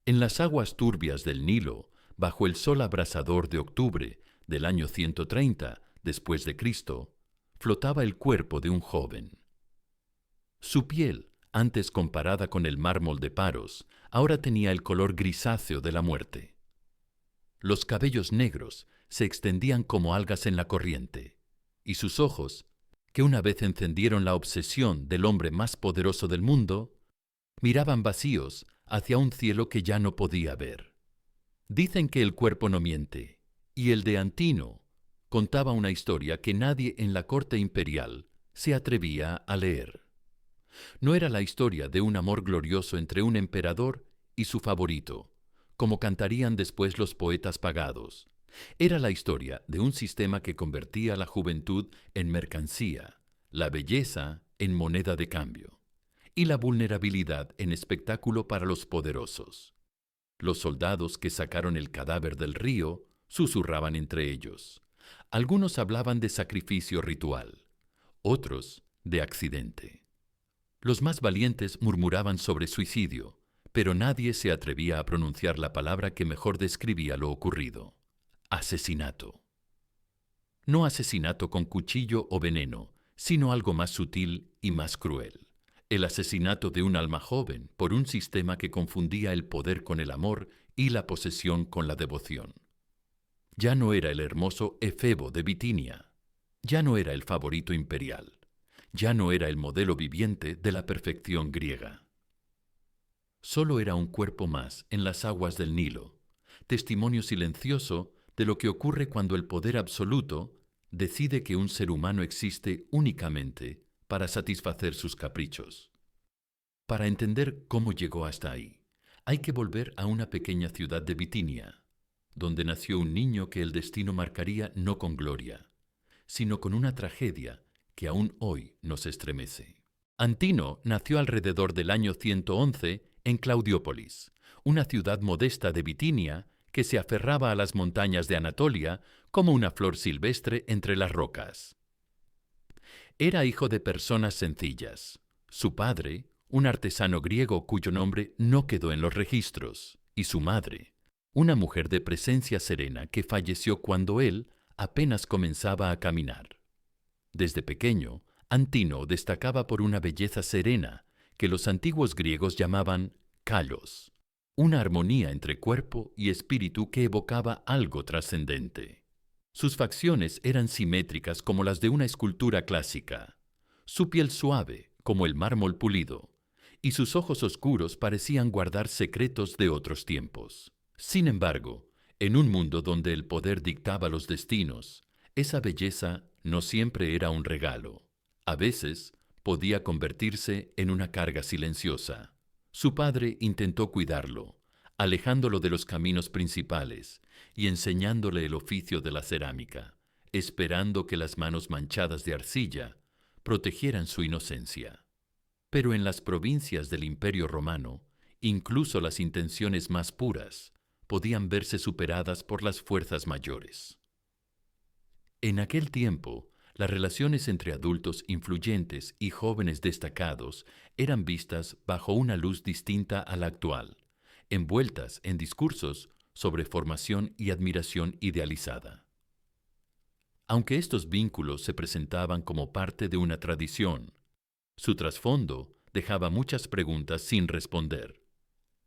En las aguas turbias del Nilo, bajo el sol abrasador de octubre del año 130 después de Cristo, flotaba el cuerpo de un joven. Su piel, antes comparada con el mármol de Paros, ahora tenía el color grisáceo de la muerte. Los cabellos negros se extendían como algas en la corriente, y sus ojos, que una vez encendieron la obsesión del hombre más poderoso del mundo, miraban vacíos hacia un cielo que ya no podía ver. Dicen que el cuerpo no miente, y el de Antino contaba una historia que nadie en la corte imperial se atrevía a leer. No era la historia de un amor glorioso entre un emperador y su favorito, como cantarían después los poetas pagados. Era la historia de un sistema que convertía la juventud en mercancía, la belleza en moneda de cambio, y la vulnerabilidad en espectáculo para los poderosos. Los soldados que sacaron el cadáver del río susurraban entre ellos. Algunos hablaban de sacrificio ritual, otros de accidente. Los más valientes murmuraban sobre suicidio, pero nadie se atrevía a pronunciar la palabra que mejor describía lo ocurrido: asesinato. No asesinato con cuchillo o veneno, sino algo más sutil y más cruel. El asesinato de un alma joven por un sistema que confundía el poder con el amor y la posesión con la devoción. Ya no era el hermoso Efebo de Bitinia, ya no era el favorito imperial, ya no era el modelo viviente de la perfección griega. Solo era un cuerpo más en las aguas del Nilo, testimonio silencioso de lo que ocurre cuando el poder absoluto decide que un ser humano existe únicamente para satisfacer sus caprichos. Para entender cómo llegó hasta ahí, hay que volver a una pequeña ciudad de Bitinia, donde nació un niño que el destino marcaría no con gloria, sino con una tragedia que aún hoy nos estremece. Antino nació alrededor del año 111 en Claudiópolis, una ciudad modesta de Bitinia que se aferraba a las montañas de Anatolia como una flor silvestre entre las rocas. Era hijo de personas sencillas. Su padre, un artesano griego cuyo nombre no quedó en los registros, y su madre, una mujer de presencia serena que falleció cuando él apenas comenzaba a caminar. Desde pequeño, Antino destacaba por una belleza serena que los antiguos griegos llamaban kalos, una armonía entre cuerpo y espíritu que evocaba algo trascendente. Sus facciones eran simétricas como las de una escultura clásica, su piel suave como el mármol pulido, y sus ojos oscuros parecían guardar secretos de otros tiempos. Sin embargo, en un mundo donde el poder dictaba los destinos, esa belleza no siempre era un regalo. A veces podía convertirse en una carga silenciosa. Su padre intentó cuidarlo, alejándolo de los caminos principales y enseñándole el oficio de la cerámica, esperando que las manos manchadas de arcilla protegieran su inocencia. Pero en las provincias del Imperio Romano, incluso las intenciones más puras podían verse superadas por las fuerzas mayores. En aquel tiempo, las relaciones entre adultos influyentes y jóvenes destacados eran vistas bajo una luz distinta a la actual, envueltas en discursos sobre formación y admiración idealizada. Aunque estos vínculos se presentaban como parte de una tradición, su trasfondo dejaba muchas preguntas sin responder.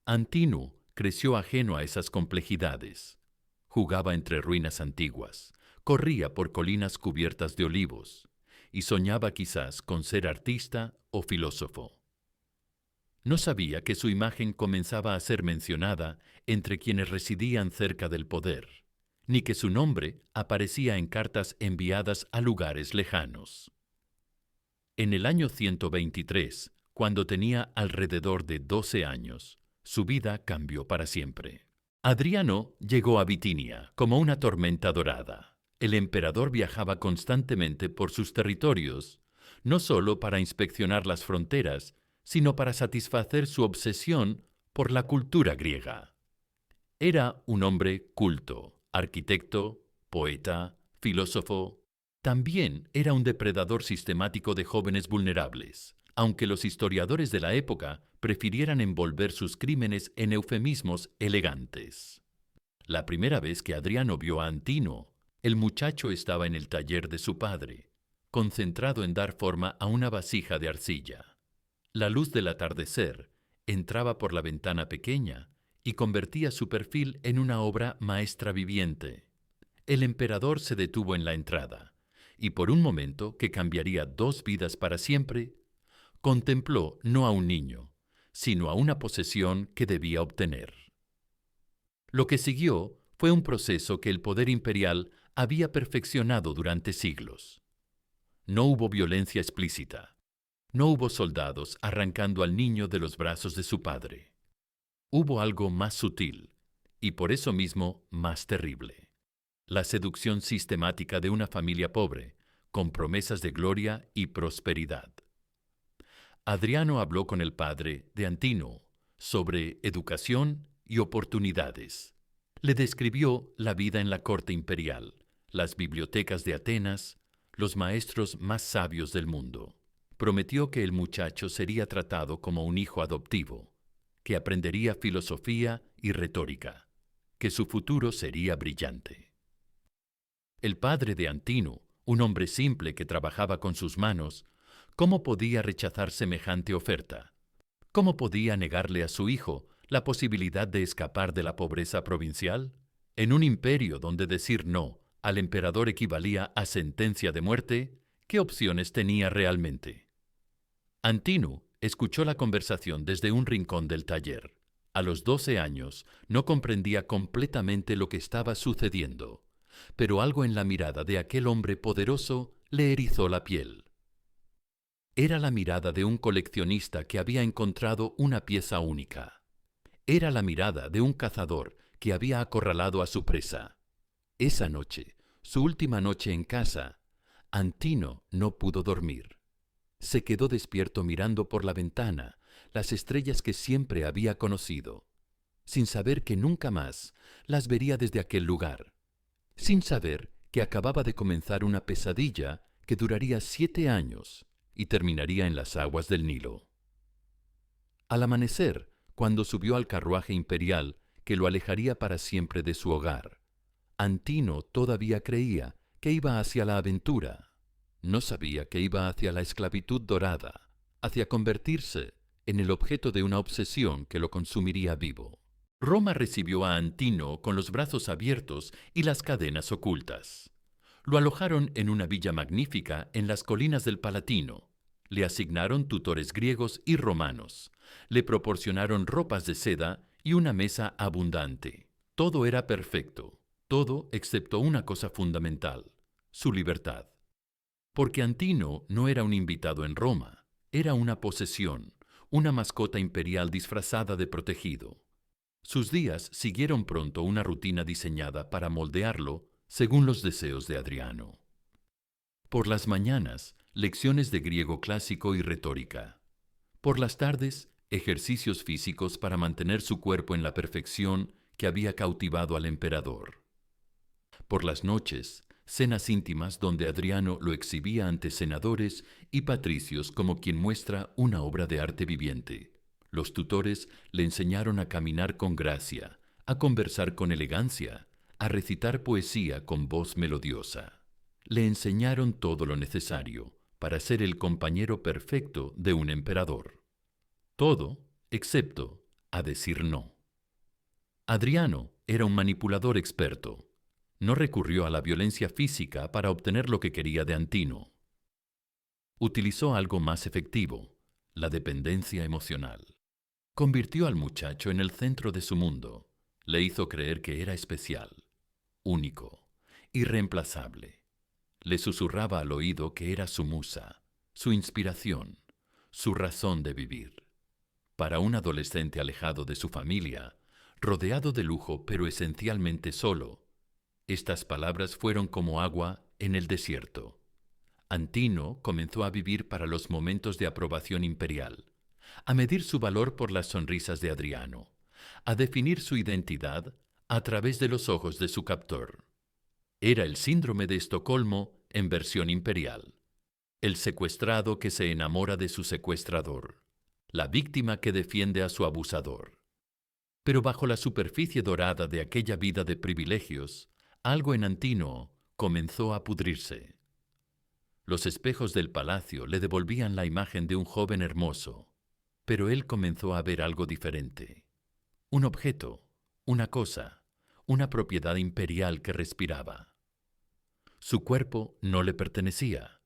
Antino creció ajeno a esas complejidades. Jugaba entre ruinas antiguas, corría por colinas cubiertas de olivos y soñaba quizás con ser artista o filósofo. No sabía que su imagen comenzaba a ser mencionada entre quienes residían cerca del poder, ni que su nombre aparecía en cartas enviadas a lugares lejanos. En el año 123, cuando tenía alrededor de 12 años, su vida cambió para siempre. Adriano llegó a Bitinia como una tormenta dorada. El emperador viajaba constantemente por sus territorios, no solo para inspeccionar las fronteras, sino para satisfacer su obsesión por la cultura griega. Era un hombre culto, arquitecto, poeta, filósofo. También era un depredador sistemático de jóvenes vulnerables, aunque los historiadores de la época prefirieran envolver sus crímenes en eufemismos elegantes. La primera vez que Adriano vio a Antino, el muchacho estaba en el taller de su padre, concentrado en dar forma a una vasija de arcilla. La luz del atardecer entraba por la ventana pequeña y convertía su perfil en una obra maestra viviente. El emperador se detuvo en la entrada y por un momento que cambiaría 2 vidas para siempre, contempló no a un niño, sino a una posesión que debía obtener. Lo que siguió fue un proceso que el poder imperial había perfeccionado durante siglos. No hubo violencia explícita. No hubo soldados arrancando al niño de los brazos de su padre. Hubo algo más sutil, y por eso mismo más terrible. La seducción sistemática de una familia pobre, con promesas de gloria y prosperidad. Adriano habló con el padre de Antino sobre educación y oportunidades. Le describió la vida en la corte imperial, las bibliotecas de Atenas, los maestros más sabios del mundo. Prometió que el muchacho sería tratado como un hijo adoptivo, que aprendería filosofía y retórica, que su futuro sería brillante. El padre de Antino, un hombre simple que trabajaba con sus manos, ¿cómo podía rechazar semejante oferta? ¿Cómo podía negarle a su hijo la posibilidad de escapar de la pobreza provincial? En un imperio donde decir no al emperador equivalía a sentencia de muerte, ¿qué opciones tenía realmente? Antino escuchó la conversación desde un rincón del taller. A los 12 años no comprendía completamente lo que estaba sucediendo, pero algo en la mirada de aquel hombre poderoso le erizó la piel. Era la mirada de un coleccionista que había encontrado una pieza única. Era la mirada de un cazador que había acorralado a su presa. Esa noche, su última noche en casa, Antino no pudo dormir. Se quedó despierto mirando por la ventana las estrellas que siempre había conocido, sin saber que nunca más las vería desde aquel lugar, sin saber que acababa de comenzar una pesadilla que duraría 7 años y terminaría en las aguas del Nilo. Al amanecer, cuando subió al carruaje imperial que lo alejaría para siempre de su hogar, Antino todavía creía que iba hacia la aventura. No sabía que iba hacia la esclavitud dorada, hacia convertirse en el objeto de una obsesión que lo consumiría vivo. Roma recibió a Antino con los brazos abiertos y las cadenas ocultas. Lo alojaron en una villa magnífica en las colinas del Palatino. Le asignaron tutores griegos y romanos. Le proporcionaron ropas de seda y una mesa abundante. Todo era perfecto, todo excepto una cosa fundamental, su libertad. Porque Antino no era un invitado en Roma, era una posesión, una mascota imperial disfrazada de protegido. Sus días siguieron pronto una rutina diseñada para moldearlo según los deseos de Adriano. Por las mañanas, lecciones de griego clásico y retórica. Por las tardes, ejercicios físicos para mantener su cuerpo en la perfección que había cautivado al emperador. Por las noches, cenas íntimas donde Adriano lo exhibía ante senadores y patricios como quien muestra una obra de arte viviente. Los tutores le enseñaron a caminar con gracia, a conversar con elegancia, a recitar poesía con voz melodiosa. Le enseñaron todo lo necesario para ser el compañero perfecto de un emperador. Todo, excepto a decir no. Adriano era un manipulador experto. No recurrió a la violencia física para obtener lo que quería de Antino. Utilizó algo más efectivo, la dependencia emocional. Convirtió al muchacho en el centro de su mundo. Le hizo creer que era especial, único, irreemplazable. Le susurraba al oído que era su musa, su inspiración, su razón de vivir. Para un adolescente alejado de su familia, rodeado de lujo pero esencialmente solo, estas palabras fueron como agua en el desierto. Antino comenzó a vivir para los momentos de aprobación imperial, a medir su valor por las sonrisas de Adriano, a definir su identidad a través de los ojos de su captor. Era el síndrome de Estocolmo en versión imperial. El secuestrado que se enamora de su secuestrador. la víctima que defiende a su abusador. Pero bajo la superficie dorada de aquella vida de privilegios, algo en Antínoo comenzó a pudrirse. Los espejos del palacio le devolvían la imagen de un joven hermoso, pero él comenzó a ver algo diferente. Un objeto, una cosa, una propiedad imperial que respiraba. Su cuerpo no le pertenecía.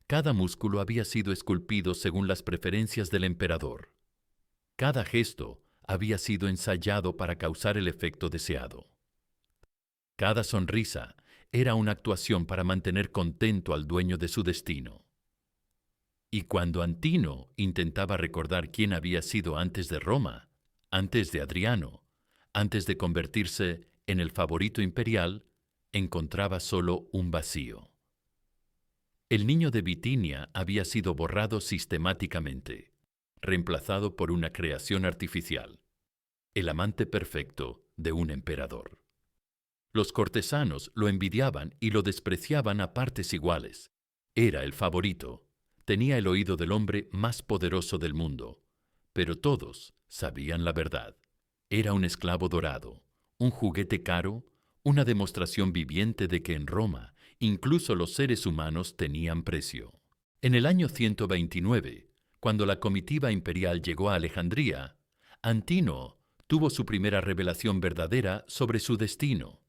Cada músculo había sido esculpido según las preferencias del emperador. Cada gesto había sido ensayado para causar el efecto deseado. Cada sonrisa era una actuación para mantener contento al dueño de su destino. Y cuando Antínoo intentaba recordar quién había sido antes de Roma, antes de Adriano, antes de convertirse en el favorito imperial, encontraba solo un vacío. El niño de Bitinia había sido borrado sistemáticamente, reemplazado por una creación artificial, el amante perfecto de un emperador. Los cortesanos lo envidiaban y lo despreciaban a partes iguales. Era el favorito, tenía el oído del hombre más poderoso del mundo, pero todos sabían la verdad. Era un esclavo dorado, un juguete caro, una demostración viviente de que en Roma incluso los seres humanos tenían precio. En el año 129, cuando la comitiva imperial llegó a Alejandría, Antínoo tuvo su primera revelación verdadera sobre su destino.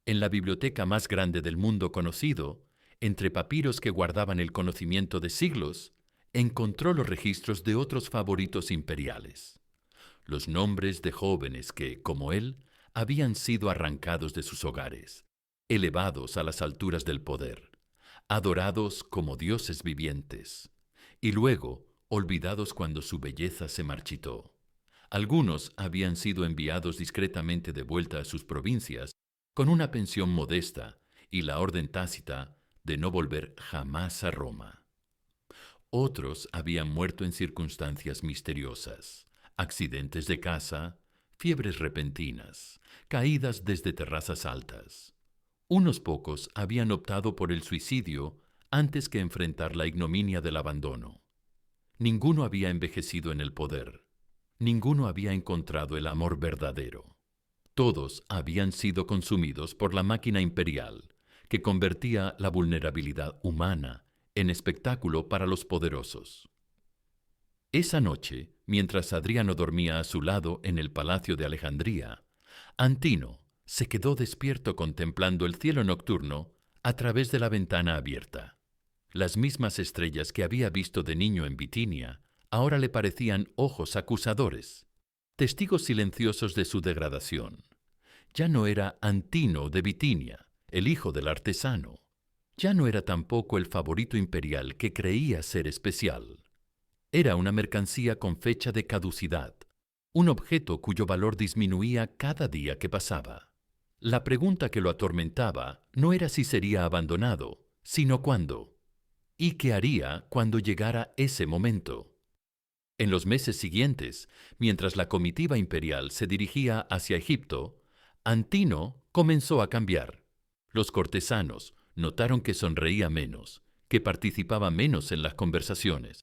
En la biblioteca más grande del mundo conocido, entre papiros que guardaban el conocimiento de siglos, encontró los registros de otros favoritos imperiales. Los nombres de jóvenes que, como él, habían sido arrancados de sus hogares, elevados a las alturas del poder, adorados como dioses vivientes, y luego olvidados cuando su belleza se marchitó. Algunos habían sido enviados discretamente de vuelta a sus provincias con una pensión modesta y la orden tácita de no volver jamás a Roma. Otros habían muerto en circunstancias misteriosas, accidentes de caza, fiebres repentinas, caídas desde terrazas altas. Unos pocos habían optado por el suicidio antes que enfrentar la ignominia del abandono. Ninguno había envejecido en el poder. Ninguno había encontrado el amor verdadero. Todos habían sido consumidos por la máquina imperial, que convertía la vulnerabilidad humana en espectáculo para los poderosos. Esa noche, mientras Adriano dormía a su lado en el palacio de Alejandría, Antínoo se quedó despierto contemplando el cielo nocturno a través de la ventana abierta. Las mismas estrellas que había visto de niño en Bitinia ahora le parecían ojos acusadores, testigos silenciosos de su degradación. Ya no era Antínoo de Bitinia, el hijo del artesano. Ya no era tampoco el favorito imperial que creía ser especial. Era una mercancía con fecha de caducidad, un objeto cuyo valor disminuía cada día que pasaba. La pregunta que lo atormentaba no era si sería abandonado, sino cuándo. ¿Y qué haría cuando llegara ese momento? En los meses siguientes, mientras la comitiva imperial se dirigía hacia Egipto, Antínoo comenzó a cambiar. Los cortesanos notaron que sonreía menos, que participaba menos en las conversaciones,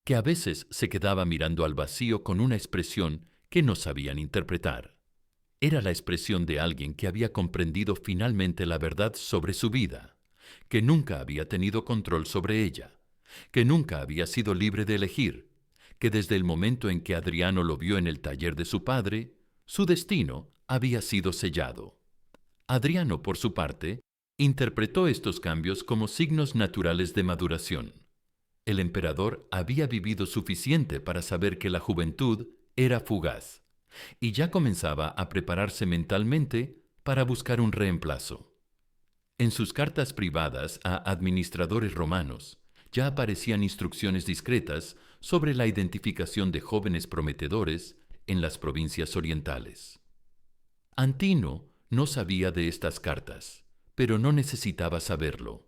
que a veces se quedaba mirando al vacío con una expresión que no sabían interpretar. Era la expresión de alguien que había comprendido finalmente la verdad sobre su vida, que nunca había tenido control sobre ella, que nunca había sido libre de elegir, que desde el momento en que Adriano lo vio en el taller de su padre, su destino había sido sellado. Adriano, por su parte, interpretó estos cambios como signos naturales de maduración. El emperador había vivido suficiente para saber que la juventud era fugaz, y ya comenzaba a prepararse mentalmente para buscar un reemplazo. En sus cartas privadas a administradores romanos ya aparecían instrucciones discretas sobre la identificación de jóvenes prometedores en las provincias orientales. Antínoo no sabía de estas cartas, pero no necesitaba saberlo.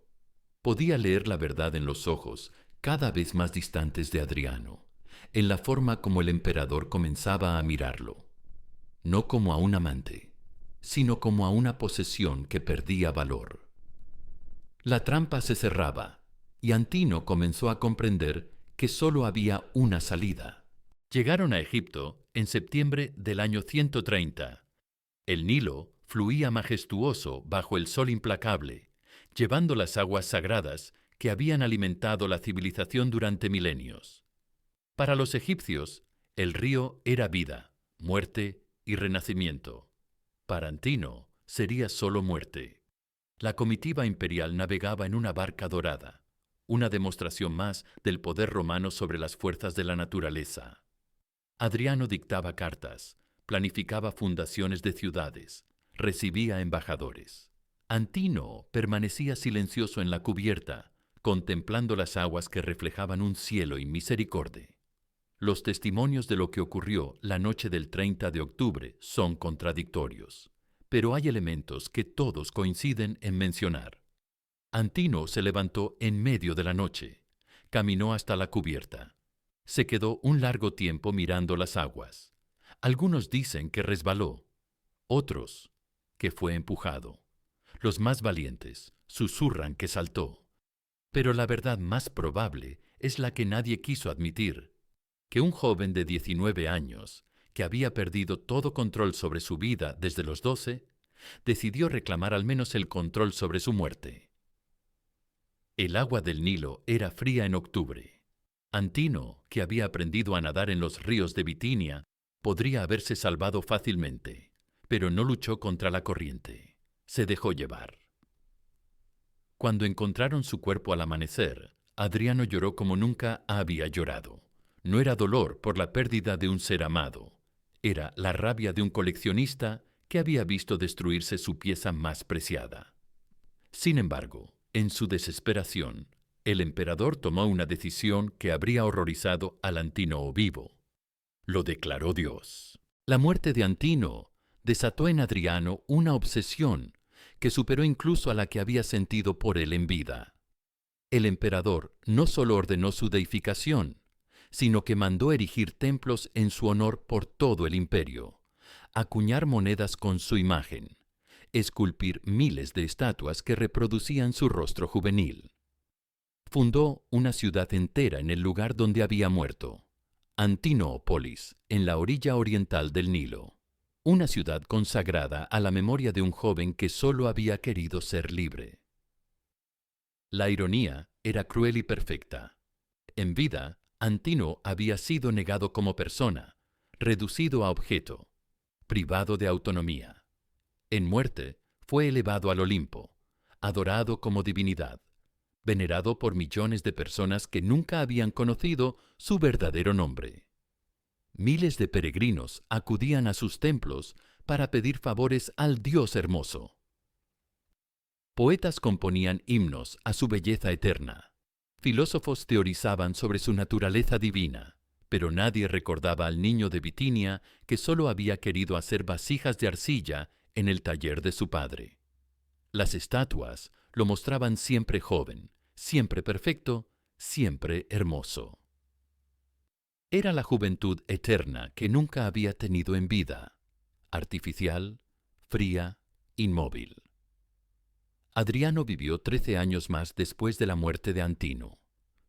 Podía leer la verdad en los ojos cada vez más distantes de Adriano, en la forma como el emperador comenzaba a mirarlo, no como a un amante, sino como a una posesión que perdía valor. La trampa se cerraba, y Antínoo comenzó a comprender que solo había una salida. Llegaron a Egipto en septiembre del año 130. El Nilo fluía majestuoso bajo el sol implacable, llevando las aguas sagradas que habían alimentado la civilización durante milenios. Para los egipcios, el río era vida, muerte y renacimiento. Para Antino sería solo muerte. La comitiva imperial navegaba en una barca dorada, una demostración más del poder romano sobre las fuerzas de la naturaleza. Adriano dictaba cartas, planificaba fundaciones de ciudades, recibía embajadores. Antino permanecía silencioso en la cubierta, contemplando las aguas que reflejaban un cielo inmisericorde. Los testimonios de lo que ocurrió la noche del 30 de octubre son contradictorios, pero hay elementos que todos coinciden en mencionar. Antino se levantó en medio de la noche, caminó hasta la cubierta. Se quedó un largo tiempo mirando las aguas. Algunos dicen que resbaló, otros que fue empujado. Los más valientes susurran que saltó. Pero la verdad más probable es la que nadie quiso admitir, que un joven de 19 años, que había perdido todo control sobre su vida desde los 12, decidió reclamar al menos el control sobre su muerte. El agua del Nilo era fría en octubre. Antino, que había aprendido a nadar en los ríos de Bitinia, podría haberse salvado fácilmente, pero no luchó contra la corriente. Se dejó llevar. Cuando encontraron su cuerpo al amanecer, Adriano lloró como nunca había llorado. No era dolor por la pérdida de un ser amado. Era la rabia de un coleccionista que había visto destruirse su pieza más preciada. Sin embargo, en su desesperación, el emperador tomó una decisión que habría horrorizado al Antino vivo. Lo declaró Dios. La muerte de Antino desató en Adriano una obsesión que superó incluso a la que había sentido por él en vida. El emperador no solo ordenó su deificación, sino que mandó erigir templos en su honor por todo el imperio, acuñar monedas con su imagen, esculpir miles de estatuas que reproducían su rostro juvenil. Fundó una ciudad entera en el lugar donde había muerto, Antinoopolis, en la orilla oriental del Nilo, una ciudad consagrada a la memoria de un joven que solo había querido ser libre. La ironía era cruel y perfecta. En vida, Antino había sido negado como persona, reducido a objeto, privado de autonomía. En muerte, fue elevado al Olimpo, adorado como divinidad, venerado por millones de personas que nunca habían conocido su verdadero nombre. Miles de peregrinos acudían a sus templos para pedir favores al Dios hermoso. Poetas componían himnos a su belleza eterna. Filósofos teorizaban sobre su naturaleza divina, pero nadie recordaba al niño de Bitinia que solo había querido hacer vasijas de arcilla en el taller de su padre. Las estatuas lo mostraban siempre joven, siempre perfecto, siempre hermoso. Era la juventud eterna que nunca había tenido en vida, artificial, fría, inmóvil. Adriano vivió 13 años más después de la muerte de Antino.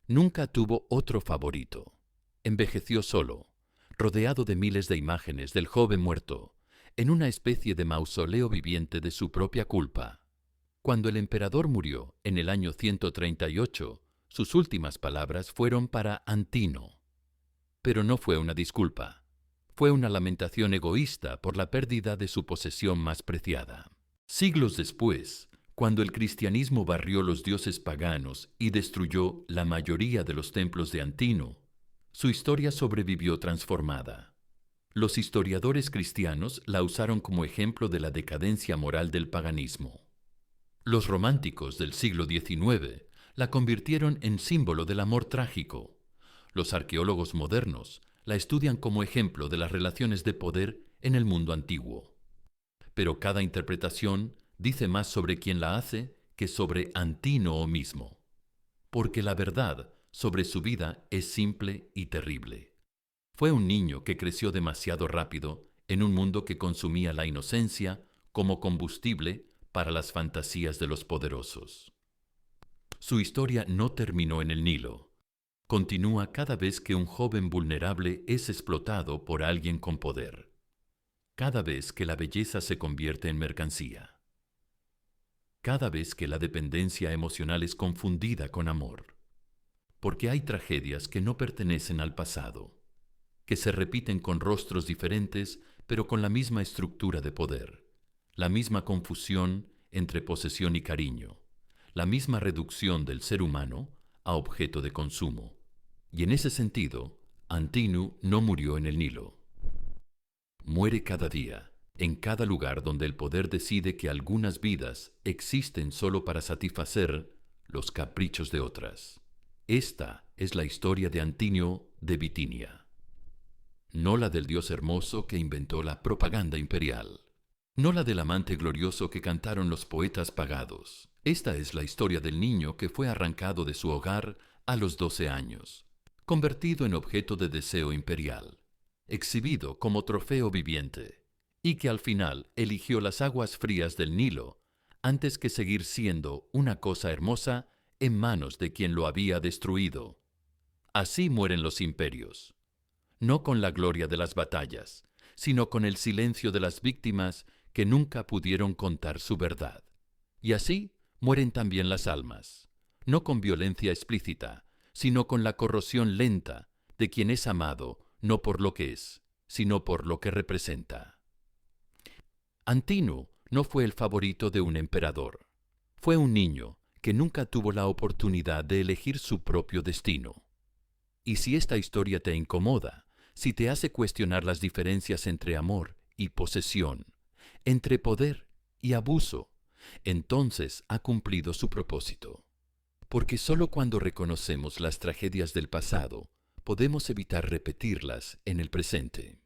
Nunca tuvo otro favorito. Envejeció solo, rodeado de miles de imágenes del joven muerto, en una especie de mausoleo viviente de su propia culpa. Cuando el emperador murió en el año 138, sus últimas palabras fueron para Antino. Pero no fue una disculpa. Fue una lamentación egoísta por la pérdida de su posesión más preciada. Siglos después, cuando el cristianismo barrió los dioses paganos y destruyó la mayoría de los templos de Antino, su historia sobrevivió transformada. Los historiadores cristianos la usaron como ejemplo de la decadencia moral del paganismo. Los románticos del siglo XIX la convirtieron en símbolo del amor trágico. Los arqueólogos modernos la estudian como ejemplo de las relaciones de poder en el mundo antiguo. Pero cada interpretación dice más sobre quien la hace que sobre Antino mismo, porque la verdad sobre su vida es simple y terrible. Fue un niño que creció demasiado rápido en un mundo que consumía la inocencia como combustible para las fantasías de los poderosos. Su historia no terminó en el Nilo. continúa cada vez que un joven vulnerable es explotado por alguien con poder, cada vez que la belleza se convierte en mercancía, cada vez que la dependencia emocional es confundida con amor. Porque hay tragedias que no pertenecen al pasado, que se repiten con rostros diferentes, pero con la misma estructura de poder, la misma confusión entre posesión y cariño, la misma reducción del ser humano a objeto de consumo. Y en ese sentido, Antinu no murió en el Nilo. Muere cada día, en cada lugar donde el poder decide que algunas vidas existen solo para satisfacer los caprichos de otras. Esta es la historia de Antinio de Bitinia, no la del dios hermoso que inventó la propaganda imperial, no la del amante glorioso que cantaron los poetas pagados. Esta es la historia del niño que fue arrancado de su hogar a los 12 años, convertido en objeto de deseo imperial, exhibido como trofeo viviente, y que al final eligió las aguas frías del Nilo antes que seguir siendo una cosa hermosa en manos de quien lo había destruido. Así mueren los imperios, no con la gloria de las batallas, sino con el silencio de las víctimas que nunca pudieron contar su verdad. Y así mueren también las almas, no con violencia explícita, sino con la corrosión lenta de quien es amado no por lo que es, sino por lo que representa. Antinu no fue el favorito de un emperador. Fue un niño que nunca tuvo la oportunidad de elegir su propio destino. Y si esta historia te incomoda, si te hace cuestionar las diferencias entre amor y posesión, entre poder y abuso, entonces ha cumplido su propósito. Porque sólo cuando reconocemos las tragedias del pasado, podemos evitar repetirlas en el presente.